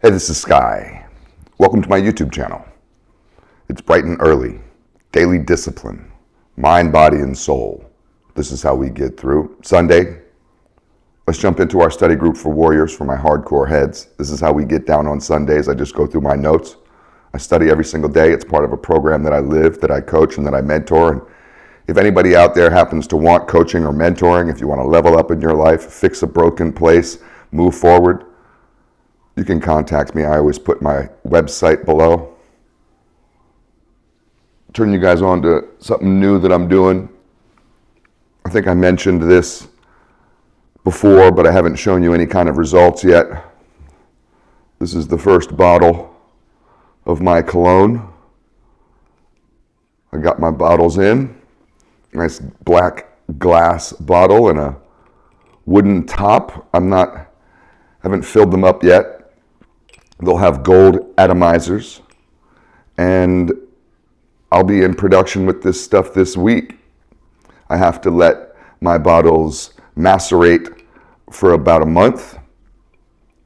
Hey, this is Sky. Welcome to my YouTube channel. It's bright and early. Daily discipline. Mind, body, and soul. This is how we get through. Sunday, let's jump into our study group for warriors, for my hardcore heads. This is how we get down on Sundays. I just go through my notes. I study every single day. It's part of a program that I live, that I coach, and that I mentor. And if anybody out there happens to want coaching or mentoring, if you want to level up in your life, fix a broken place, move forward, you can contact me. I always put my website below. Turn you guys on to something new that I'm doing. I think I mentioned this before, but I haven't shown you any kind of results yet. This is the first bottle of my cologne. I got my bottles in. Nice black glass bottle and a wooden top. Haven't filled them up yet. They'll have gold atomizers, and I'll be in production with this stuff this week. I have to let my bottles macerate for about a month,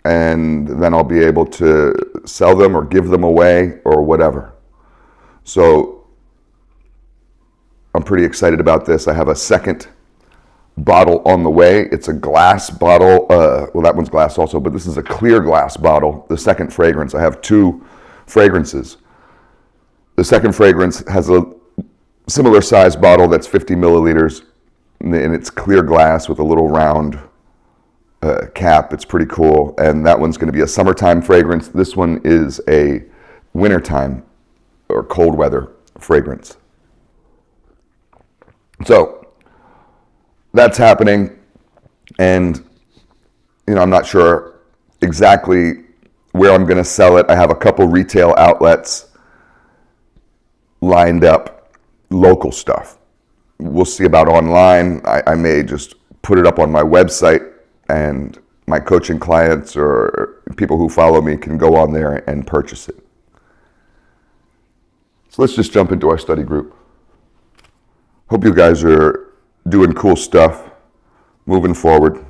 and then I'll be able to sell them or give them away or whatever. So I'm pretty excited about this. I have a second bottle on the way. It's a glass bottle. Well, that one's glass also, but this is a clear glass bottle, the second fragrance. I have two fragrances. The second fragrance has a similar size bottle that's 50 milliliters, and it's clear glass with a little round cap. It's pretty cool. And that one's going to be a summertime fragrance. This one is a wintertime or cold weather fragrance. So that's happening, and I'm not sure exactly where I'm going to sell it. I have a couple retail outlets lined up, local stuff. We'll see about online. I may just put it up on my website, and my coaching clients or people who follow me can go on there and purchase it. So let's just jump into our study group. Hope you guys are doing cool stuff, moving forward.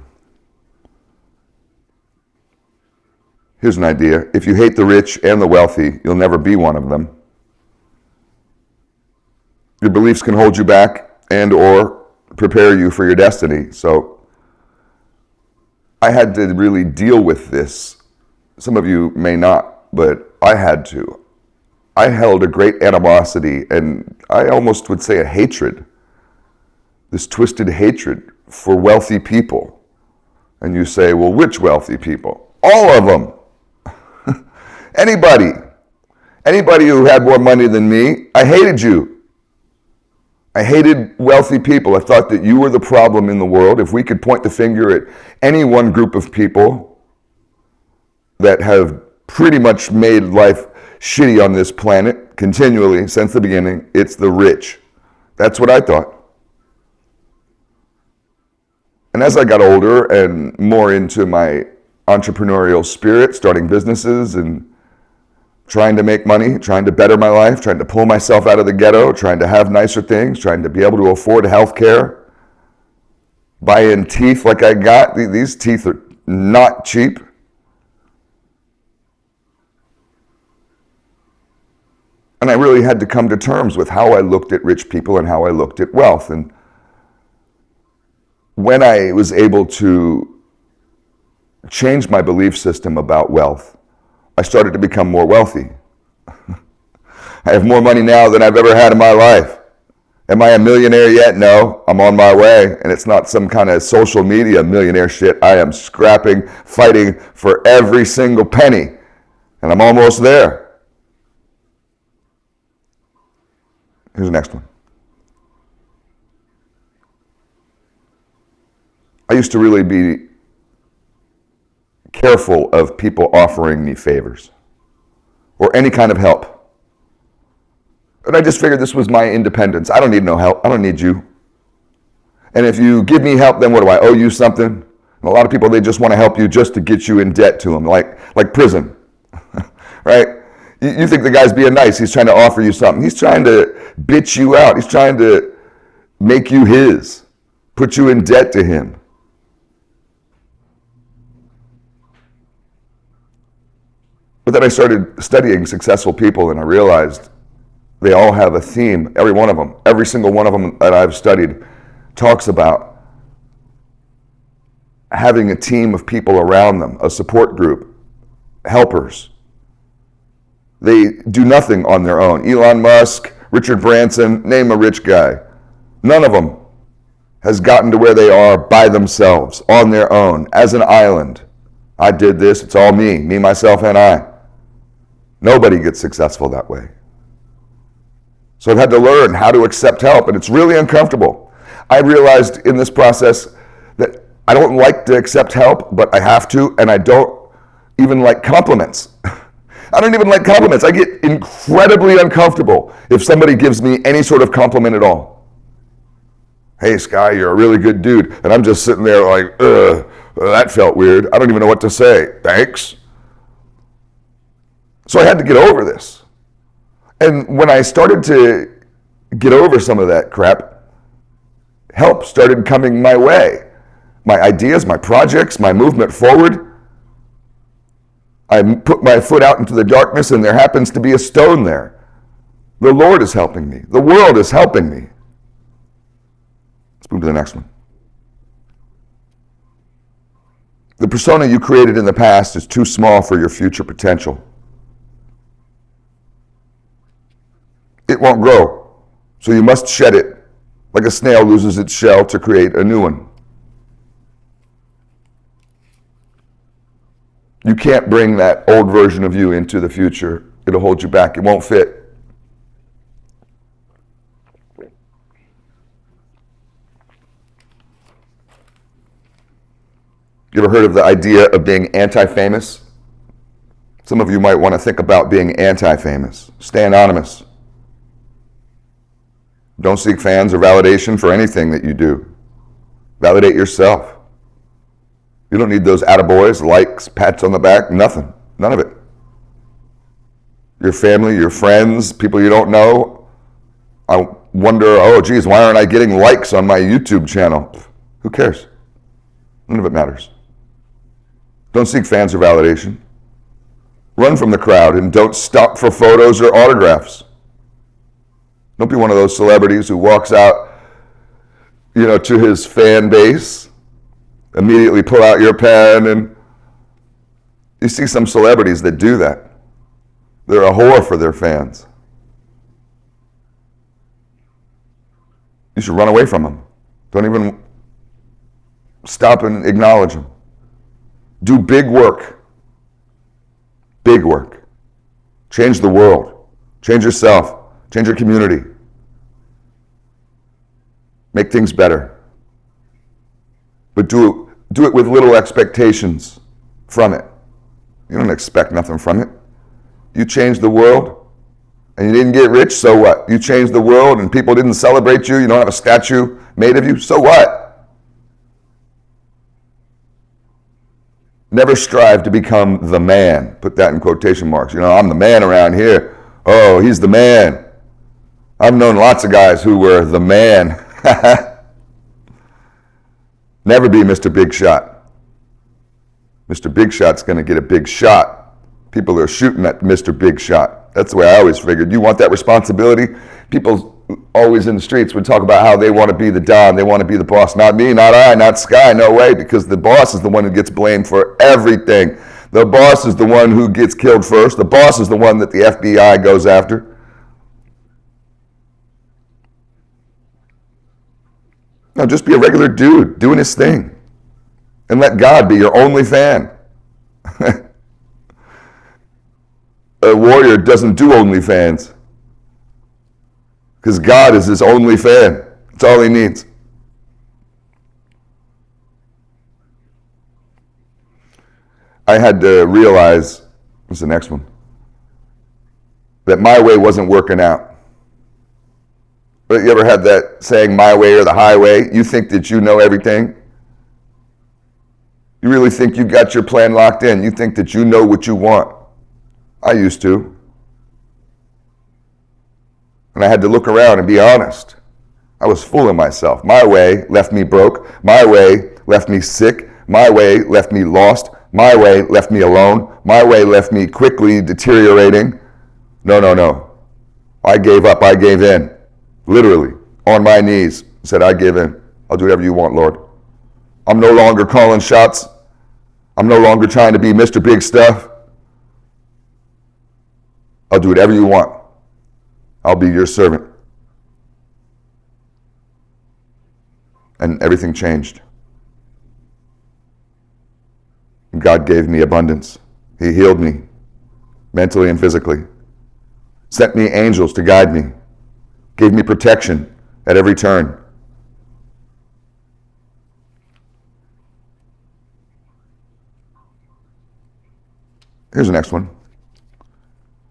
Here's an idea. If you hate the rich and the wealthy, you'll never be one of them. Your beliefs can hold you back and or prepare you for your destiny. So I had to really deal with this. Some of you may not, but I had to. I held a great animosity, and I almost would say a hatred, this twisted hatred for wealthy people. And you say, well, which wealthy people? All of them. Anybody who had more money than me, I hated you. I hated wealthy people. I thought that you were the problem in the world. If we could point the finger at any one group of people that have pretty much made life shitty on this planet continually since the beginning, it's the rich. That's what I thought. And as I got older and more into my entrepreneurial spirit, starting businesses and trying to make money, trying to better my life, trying to pull myself out of the ghetto, trying to have nicer things, trying to be able to afford health care, buying teeth like I got. These teeth are not cheap. And I really had to come to terms with how I looked at rich people and how I looked at wealth. And when I was able to change my belief system about wealth, I started to become more wealthy. I have more money now than I've ever had in my life. Am I a millionaire yet? No, I'm on my way. And it's not some kind of social media millionaire shit. I am scrapping, fighting for every single penny. And I'm almost there. Here's the next one. I used to really be careful of people offering me favors or any kind of help. And I just figured this was my independence. I don't need no help. I don't need you. And if you give me help, then what do I owe you something? And a lot of people, they just want to help you just to get you in debt to them, like prison, right? You think the guy's being nice. He's trying to offer you something. He's trying to bitch you out. He's trying to make you his, put you in debt to him. But then I started studying successful people, and I realized they all have a theme. Every one of them, every single one of them that I've studied talks about having a team of people around them, a support group, helpers. They do nothing on their own. Elon Musk, Richard Branson, name a rich guy. None of them has gotten to where they are by themselves, on their own, as an island. I did this, it's all me, myself, and I. Nobody gets successful that way. So I've had to learn how to accept help, and it's really uncomfortable. I realized in this process that I don't like to accept help, but I have to, and I don't even like compliments. I don't even like compliments. I get incredibly uncomfortable if somebody gives me any sort of compliment at all. Hey, Sky, you're a really good dude. And I'm just sitting there like, that felt weird. I don't even know what to say. Thanks. So I had to get over this. And when I started to get over some of that crap, help started coming my way. My ideas, my projects, my movement forward. I put my foot out into the darkness and there happens to be a stone there. The Lord is helping me. The world is helping me. Let's move to the next one. The persona you created in the past is too small for your future potential. It won't grow, so you must shed it, like a snail loses its shell to create a new one. You can't bring that old version of you into the future. It'll hold you back. It won't fit. You ever heard of the idea of being anti-famous? Some of you might want to think about being anti-famous. Stay anonymous. Don't seek fans or validation for anything that you do. Validate yourself. You don't need those attaboys, likes, pats on the back, nothing. None of it. Your family, your friends, people you don't know. I wonder, oh geez, why aren't I getting likes on my YouTube channel? Who cares? None of it matters. Don't seek fans or validation. Run from the crowd and don't stop for photos or autographs. Don't be one of those celebrities who walks out, to his fan base, immediately pull out your pen, and you see some celebrities that do that. They're a whore for their fans. You should run away from them. Don't even stop and acknowledge them. Do big work. Big work. Change the world. Change yourself. Change your community. Make things better. But do it with little expectations from it. You don't expect nothing from it. You changed the world and you didn't get rich, so what? You changed the world and people didn't celebrate you. You don't have a statue made of you, so what? Never strive to become the man. Put that in quotation marks. I'm the man around here. Oh, he's the man. I've known lots of guys who were the man. Never be Mr. Big Shot. Mr. Big Shot's going to get a big shot. People are shooting at Mr. Big Shot. That's the way I always figured. You want that responsibility? People always in the streets would talk about how they want to be the Don, they want to be the boss. Not me, not I, not Sky, no way, because the boss is the one who gets blamed for everything. The boss is the one who gets killed first. The boss is the one that the FBI goes after. No, just be a regular dude doing his thing. And let God be your only fan. A warrior doesn't do OnlyFans. Because God is his only fan. That's all he needs. I had to realize, what's the next one? That my way wasn't working out. But you ever had that saying, my way or the highway? You think that you know everything? You really think you got your plan locked in? You think that you know what you want? I used to. And I had to look around and be honest. I was fooling myself. My way left me broke. My way left me sick. My way left me lost. My way left me alone. My way left me quickly deteriorating. No, no, no. I gave up. I gave in. Literally, on my knees, said, I give in. I'll do whatever you want, Lord. I'm no longer calling shots. I'm no longer trying to be Mr. Big Stuff. I'll do whatever you want. I'll be your servant. And everything changed. God gave me abundance. He healed me, mentally and physically. Sent me angels to guide me. Gave me protection at every turn. Here's the next one.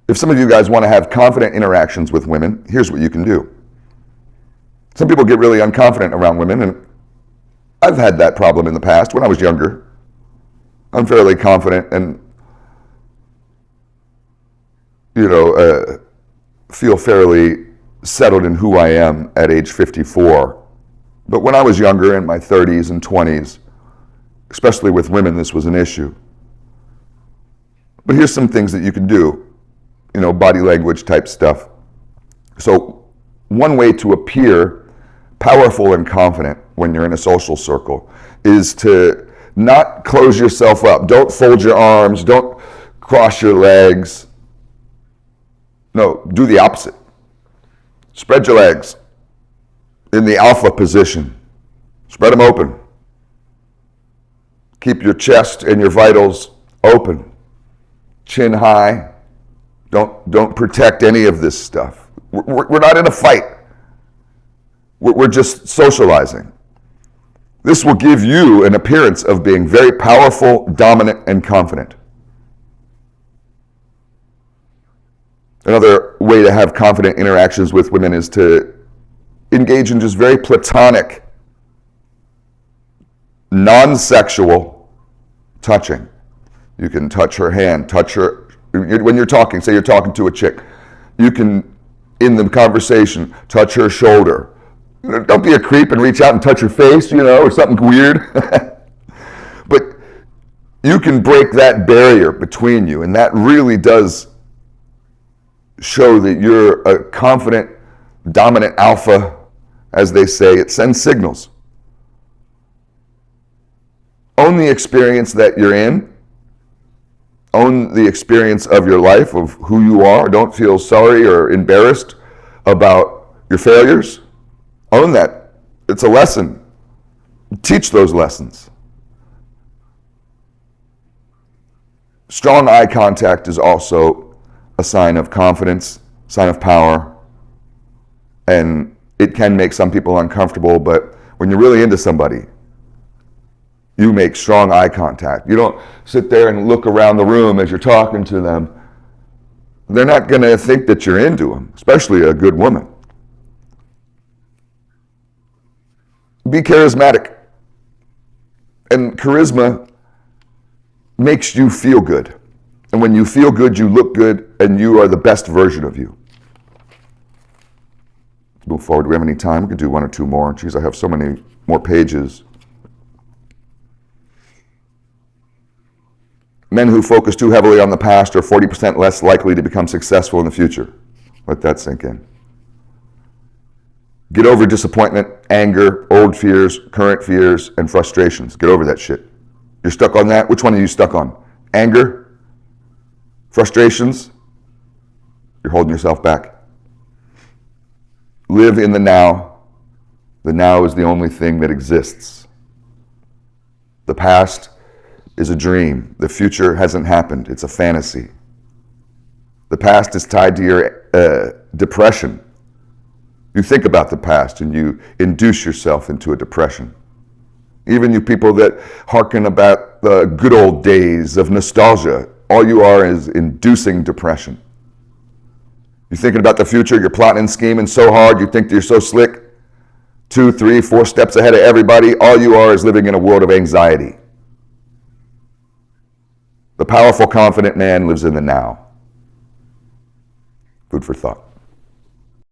If some of you guys want to have confident interactions with women, here's what you can do. Some people get really unconfident around women, and I've had that problem in the past when I was younger. I'm fairly confident and, feel fairly settled in who I am at age 54. But when I was younger, in my 30s and 20s, especially with women, this was an issue. But here's some things that you can do, body language type stuff. So one way to appear powerful and confident when you're in a social circle is to not close yourself up. Don't fold your arms. Don't cross your legs. No, do the opposite. Spread your legs in the alpha position. Spread them open. Keep your chest and your vitals open. Chin high. Don't protect any of this stuff. We're not in a fight. We're just socializing. This will give you an appearance of being very powerful, dominant, and confident. Another way to have confident interactions with women is to engage in just very platonic, non-sexual touching. You can touch her hand, touch her, when you're talking, say you're talking to a chick, you can, in the conversation, touch her shoulder. Don't be a creep and reach out and touch her face, or something weird. But you can break that barrier between you, and that really does show that you're a confident, dominant alpha, as they say. It sends signals. Own the experience that you're in. Own the experience of your life, of who you are. Don't feel sorry or embarrassed about your failures. Own that. It's a lesson. Teach those lessons. Strong eye contact is also a sign of confidence, sign of power, and it can make some people uncomfortable, but when you're really into somebody, you make strong eye contact. You don't sit there and look around the room as you're talking to them. They're not going to think that you're into them, especially a good woman. Be charismatic. And charisma makes you feel good. And when you feel good, you look good, and you are the best version of you. Let's move forward. Do we have any time? We could do one or two more. Geez, I have so many more pages. Men who focus too heavily on the past are 40% less likely to become successful in the future. Let that sink in. Get over disappointment, anger, old fears, current fears, and frustrations. Get over that shit. You're stuck on that? Which one are you stuck on? Anger? Frustrations? You're holding yourself back. Live in the now. The now is the only thing that exists. The past is a dream. The future hasn't happened. It's a fantasy. The past is tied to your depression. You think about the past and you induce yourself into a depression. Even you people that hearken about the good old days of nostalgia, all you are is inducing depression. You're thinking about the future, you're plotting and scheming so hard, you think that you're so slick, 2, 3, 4 steps ahead of everybody. All you are is living in a world of anxiety. The powerful, confident man lives in the now. Food for thought.